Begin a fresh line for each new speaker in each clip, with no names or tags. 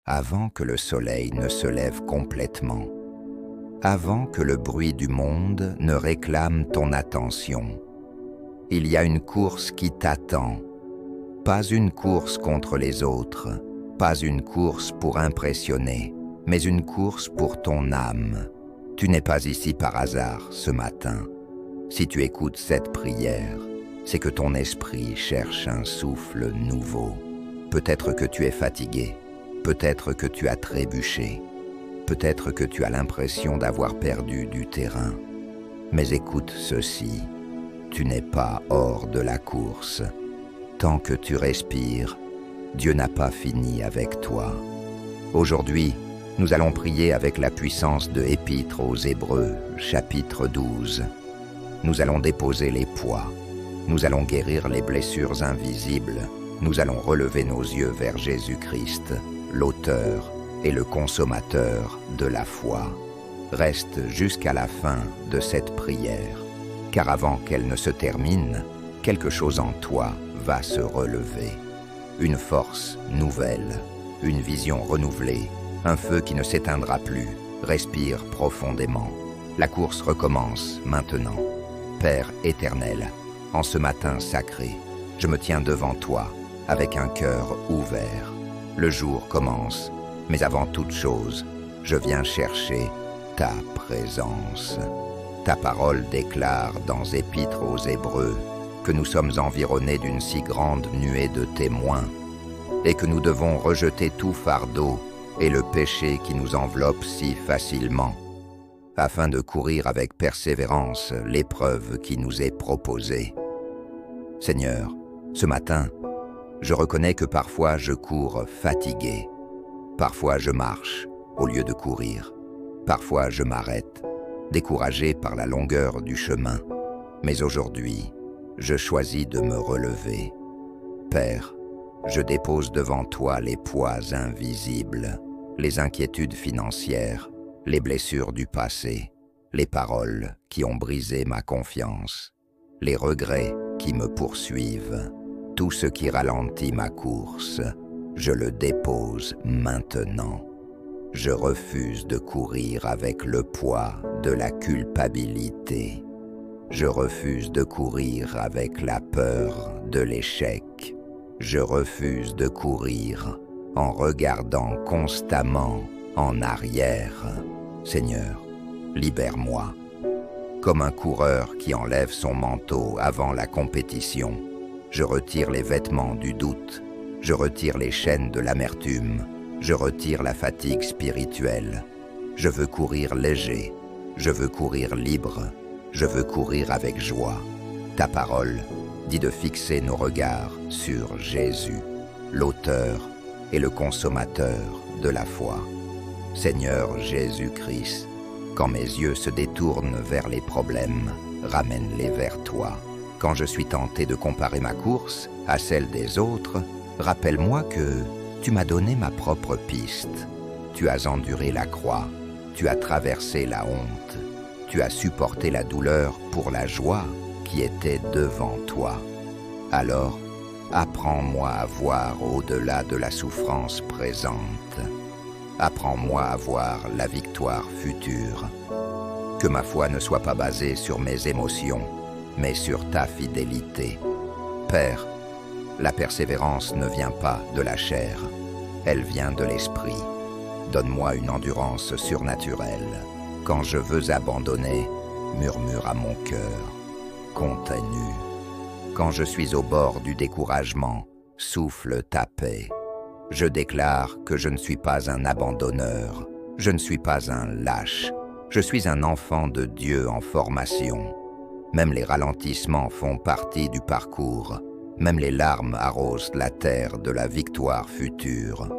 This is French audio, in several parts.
avant que le soleil ne se lève complètement, avant que le bruit du monde ne réclame ton attention. Il y a une course qui t'attend, pas une course contre les autres, pas une course pour impressionner, mais une course pour ton âme. Tu n'es pas ici par hasard ce matin. Si tu écoutes cette prière, c'est que ton esprit cherche un souffle nouveau. Peut-être que tu es fatigué, peut-être que tu as trébuché, peut-être que tu as l'impression d'avoir perdu du terrain. Mais écoute ceci, tu n'es pas hors de la course. Tant que tu respires, Dieu n'a pas fini avec toi. Aujourd'hui, nous allons prier avec la puissance de Épître aux Hébreux, chapitre 12. Nous allons déposer les poids. Nous allons guérir les blessures invisibles. Nous allons relever nos yeux vers Jésus-Christ, l'auteur et le consommateur de la foi. Reste jusqu'à la fin de cette prière, car avant qu'elle ne se termine, quelque chose en toi va se relever. Une force nouvelle, une vision renouvelée, un feu qui ne s'éteindra plus. Respire profondément. La course recommence maintenant. Père éternel, en ce matin sacré, je me tiens devant toi avec un cœur ouvert. Le jour commence, mais avant toute chose, je viens chercher ta présence. Ta parole déclare dans Épître aux Hébreux que nous sommes environnés d'une si grande nuée de témoins et que nous devons rejeter tout fardeau et le péché qui nous enveloppe si facilement, afin de courir avec persévérance l'épreuve qui nous est proposée. Seigneur, ce matin, je reconnais que parfois je cours fatigué, parfois je marche au lieu de courir, parfois je m'arrête, découragé par la longueur du chemin, mais aujourd'hui, je choisis de me relever. Père, je dépose devant toi les poids invisibles, les inquiétudes financières, les blessures du passé, les paroles qui ont brisé ma confiance, les regrets qui me poursuivent, tout ce qui ralentit ma course, je le dépose maintenant. Je refuse de courir avec le poids de la culpabilité. Je refuse de courir avec la peur de l'échec. Je refuse de courir en regardant constamment en arrière. Seigneur, libère-moi. Comme un coureur qui enlève son manteau avant la compétition, je retire les vêtements du doute, je retire les chaînes de l'amertume, je retire la fatigue spirituelle. Je veux courir léger, je veux courir libre, je veux courir avec joie. Ta parole dit de fixer nos regards sur Jésus, l'auteur et le consommateur de la foi. Seigneur Jésus-Christ, quand mes yeux se détournent vers les problèmes, ramène-les vers toi. Quand je suis tenté de comparer ma course à celle des autres, rappelle-moi que tu m'as donné ma propre piste. Tu as enduré la croix, tu as traversé la honte, tu as supporté la douleur pour la joie qui était devant toi. Alors, apprends-moi à voir au-delà de la souffrance présente. Apprends-moi à voir la victoire future. Que ma foi ne soit pas basée sur mes émotions, mais sur ta fidélité. Père, la persévérance ne vient pas de la chair, elle vient de l'esprit. Donne-moi une endurance surnaturelle. Quand je veux abandonner, murmure à mon cœur, continue. Quand je suis au bord du découragement, souffle ta paix. Je déclare que je ne suis pas un abandonneur, je ne suis pas un lâche, je suis un enfant de Dieu en formation. Même les ralentissements font partie du parcours, même les larmes arrosent la terre de la victoire future.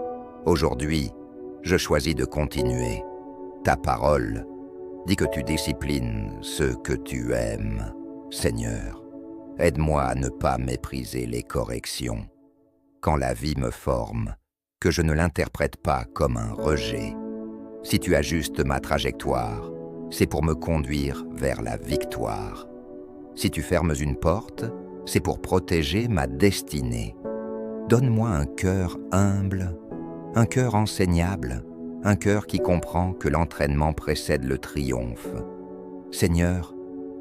Aujourd'hui, je choisis de continuer. Ta parole dit que tu disciplines ceux que tu aimes. Seigneur, aide-moi à ne pas mépriser les corrections. Quand la vie me forme, que je ne l'interprète pas comme un rejet. Si tu ajustes ma trajectoire, c'est pour me conduire vers la victoire. Si tu fermes une porte, c'est pour protéger ma destinée. Donne-moi un cœur humble, un cœur enseignable, un cœur qui comprend que l'entraînement précède le triomphe. Seigneur,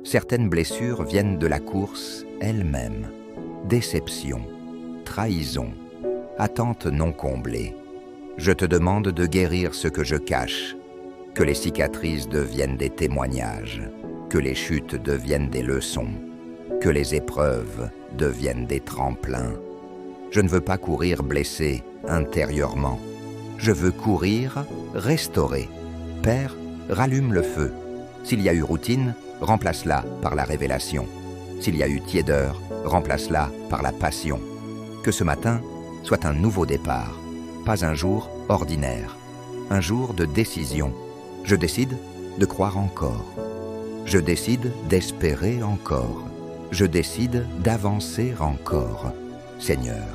certaines blessures viennent de la course elle-même. Déception, trahison, attente non comblée. Je te demande de guérir ce que je cache, que les cicatrices deviennent des témoignages, que les chutes deviennent des leçons, que les épreuves deviennent des tremplins. Je ne veux pas courir blessé intérieurement. Je veux courir restauré. Père, rallume le feu. S'il y a eu routine, remplace-la par la révélation. S'il y a eu tiédeur, remplace-la par la passion. Que ce matin soit un nouveau départ, pas un jour ordinaire, un jour de décision. Je décide de croire encore. Je décide d'espérer encore. Je décide d'avancer encore. Seigneur,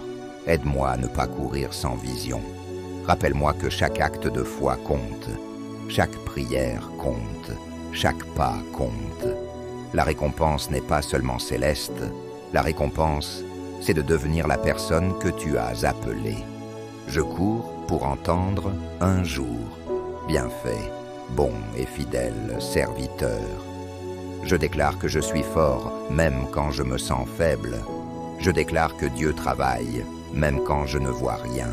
aide-moi à ne pas courir sans vision. Rappelle-moi que chaque acte de foi compte, chaque prière compte, chaque pas compte. La récompense n'est pas seulement céleste, la récompense, c'est de devenir la personne que tu as appelée. Je cours pour entendre un jour. Bien fait, bon et fidèle serviteur. Je déclare que je suis fort, même quand je me sens faible. Je déclare que Dieu travaille, même quand je ne vois rien.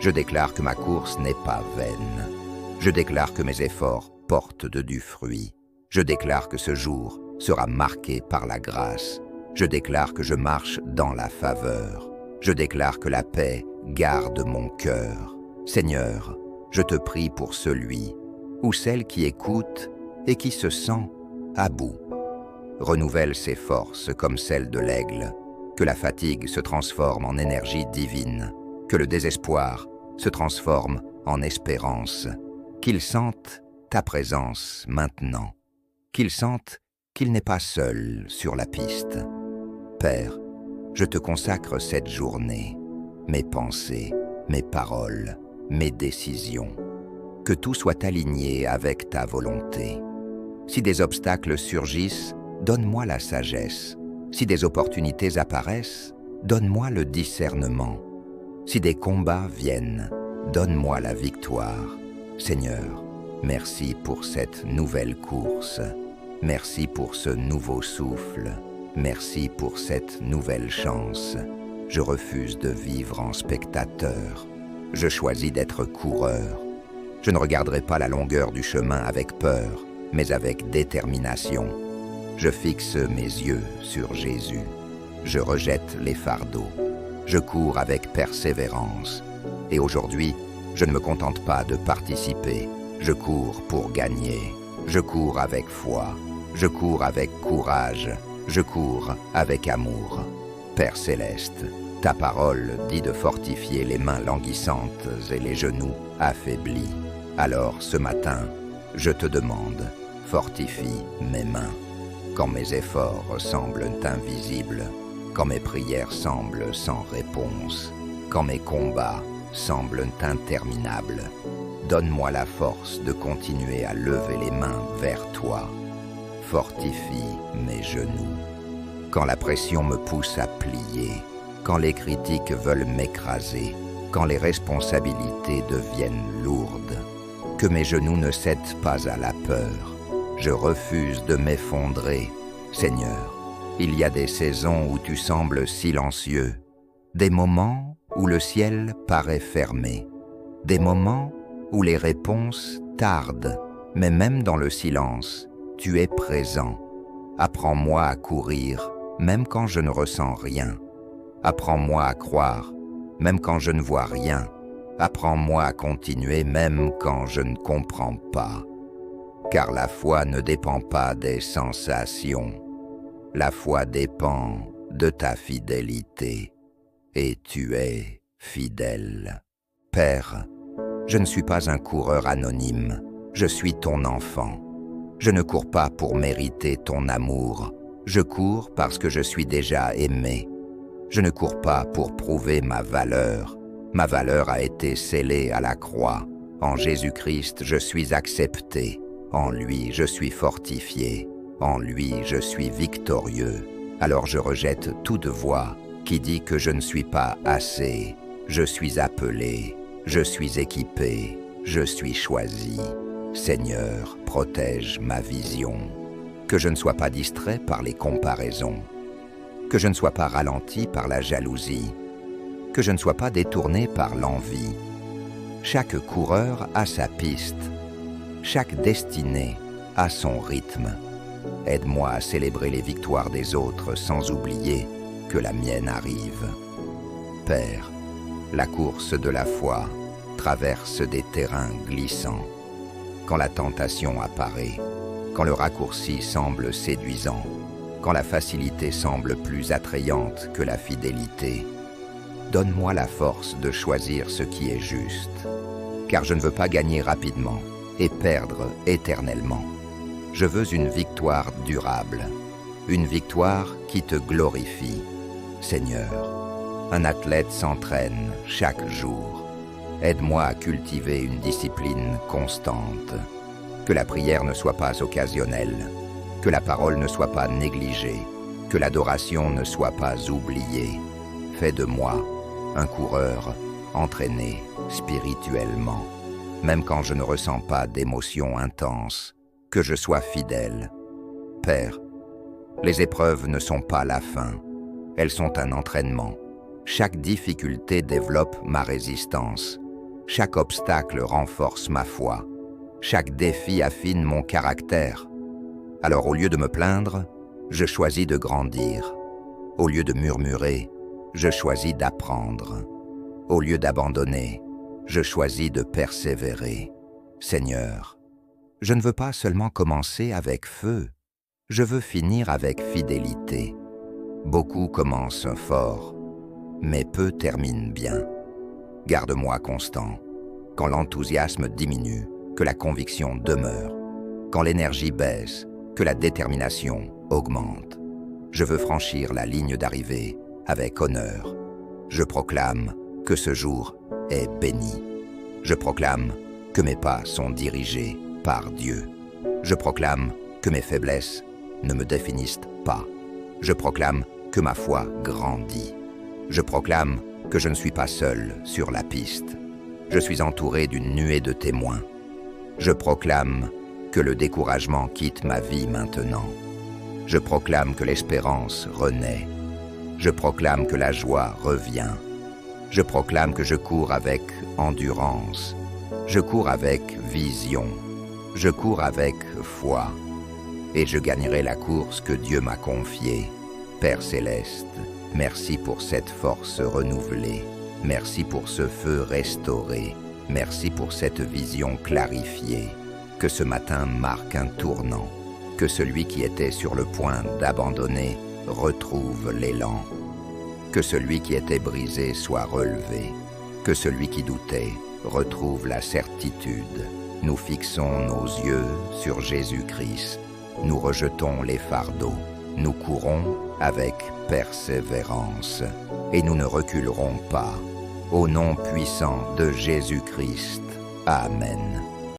Je déclare que ma course n'est pas vaine. Je déclare que mes efforts portent du fruit. Je déclare que ce jour sera marqué par la grâce. Je déclare que je marche dans la faveur. Je déclare que la paix garde mon cœur. Seigneur, je te prie pour celui ou celle qui écoute et qui se sent à bout. Renouvelle ses forces comme celles de l'aigle, que la fatigue se transforme en énergie divine, que le désespoir se transforme en espérance, qu'il sente ta présence maintenant, qu'il sente qu'il n'est pas seul sur la piste. Père, je te consacre cette journée, mes pensées, mes paroles, mes décisions, que tout soit aligné avec ta volonté. Si des obstacles surgissent, donne-moi la sagesse. Si des opportunités apparaissent, donne-moi le discernement. Si des combats viennent, donne-moi la victoire. Seigneur, merci pour cette nouvelle course. Merci pour ce nouveau souffle. Merci pour cette nouvelle chance. Je refuse de vivre en spectateur. Je choisis d'être coureur. Je ne regarderai pas la longueur du chemin avec peur, mais avec détermination. Je fixe mes yeux sur Jésus. Je rejette les fardeaux. Je cours avec persévérance. Et aujourd'hui, je ne me contente pas de participer. Je cours pour gagner. Je cours avec foi. Je cours avec courage. Je cours avec amour. Père céleste, ta parole dit de fortifier les mains languissantes et les genoux affaiblis. Alors ce matin, je te demande, fortifie mes mains. Quand mes efforts semblent invisibles, quand mes prières semblent sans réponse, quand mes combats semblent interminables, donne-moi la force de continuer à lever les mains vers toi. Fortifie mes genoux. Quand la pression me pousse à plier, quand les critiques veulent m'écraser, quand les responsabilités deviennent lourdes, que mes genoux ne cèdent pas à la peur. Je refuse de m'effondrer. Seigneur, il y a des saisons où tu sembles silencieux, des moments où le ciel paraît fermé, des moments où les réponses tardent, mais même dans le silence, tu es présent. Apprends-moi à courir, même quand je ne ressens rien. Apprends-moi à croire, même quand je ne vois rien. Apprends-moi à continuer, même quand je ne comprends pas. Car la foi ne dépend pas des sensations. La foi dépend de ta fidélité. Et tu es fidèle. Père, je ne suis pas un coureur anonyme. Je suis ton enfant. Je ne cours pas pour mériter ton amour. Je cours parce que je suis déjà aimé. Je ne cours pas pour prouver ma valeur. Ma valeur a été scellée à la croix. En Jésus-Christ, je suis accepté. En lui, je suis fortifié. En lui, je suis victorieux. Alors je rejette toute voix qui dit que je ne suis pas assez. Je suis appelé. Je suis équipé, je suis choisi. Seigneur, protège ma vision. Que je ne sois pas distrait par les comparaisons. Que je ne sois pas ralenti par la jalousie. Que je ne sois pas détourné par l'envie. Chaque coureur a sa piste. Chaque destinée a son rythme. Aide-moi à célébrer les victoires des autres sans oublier que la mienne arrive. Père, la course de la foi traverse des terrains glissants. Quand la tentation apparaît, quand le raccourci semble séduisant, quand la facilité semble plus attrayante que la fidélité, donne-moi la force de choisir ce qui est juste, car je ne veux pas gagner rapidement et perdre éternellement. Je veux une victoire durable, une victoire qui te glorifie. Seigneur, un athlète s'entraîne chaque jour. Aide-moi à cultiver une discipline constante. Que la prière ne soit pas occasionnelle, que la parole ne soit pas négligée, que l'adoration ne soit pas oubliée. Fais de moi un coureur entraîné spirituellement, même quand je ne ressens pas d'émotions intenses, que je sois fidèle. Père, les épreuves ne sont pas la fin, elles sont un entraînement. Chaque difficulté développe ma résistance. Chaque obstacle renforce ma foi. Chaque défi affine mon caractère. Alors au lieu de me plaindre, je choisis de grandir. Au lieu de murmurer, je choisis d'apprendre. Au lieu d'abandonner, je choisis de persévérer. Seigneur, je ne veux pas seulement commencer avec feu, je veux finir avec fidélité. Beaucoup commencent fort, mais peu terminent bien. Garde-moi constant. Quand l'enthousiasme diminue, que la conviction demeure. Quand l'énergie baisse, que la détermination augmente. Je veux franchir la ligne d'arrivée avec honneur. Je proclame que ce jour est béni. Je proclame que mes pas sont dirigés par Dieu. Je proclame que mes faiblesses ne me définissent pas. Je proclame que ma foi grandit. Je proclame que je ne suis pas seul sur la piste. Je suis entouré d'une nuée de témoins. Je proclame que le découragement quitte ma vie maintenant. Je proclame que l'espérance renaît. Je proclame que la joie revient. Je proclame que je cours avec endurance. Je cours avec vision. Je cours avec foi. Et je gagnerai la course que Dieu m'a confiée. Père céleste, merci pour cette force renouvelée. Merci pour ce feu restauré. Merci pour cette vision clarifiée. Que ce matin marque un tournant. Que celui qui était sur le point d'abandonner retrouve l'élan. Que celui qui était brisé soit relevé. Que celui qui doutait retrouve la certitude. Nous fixons nos yeux sur Jésus-Christ. Nous rejetons les fardeaux. Nous courons avec persévérance. Et nous ne reculerons pas. Au nom puissant de Jésus-Christ. Amen.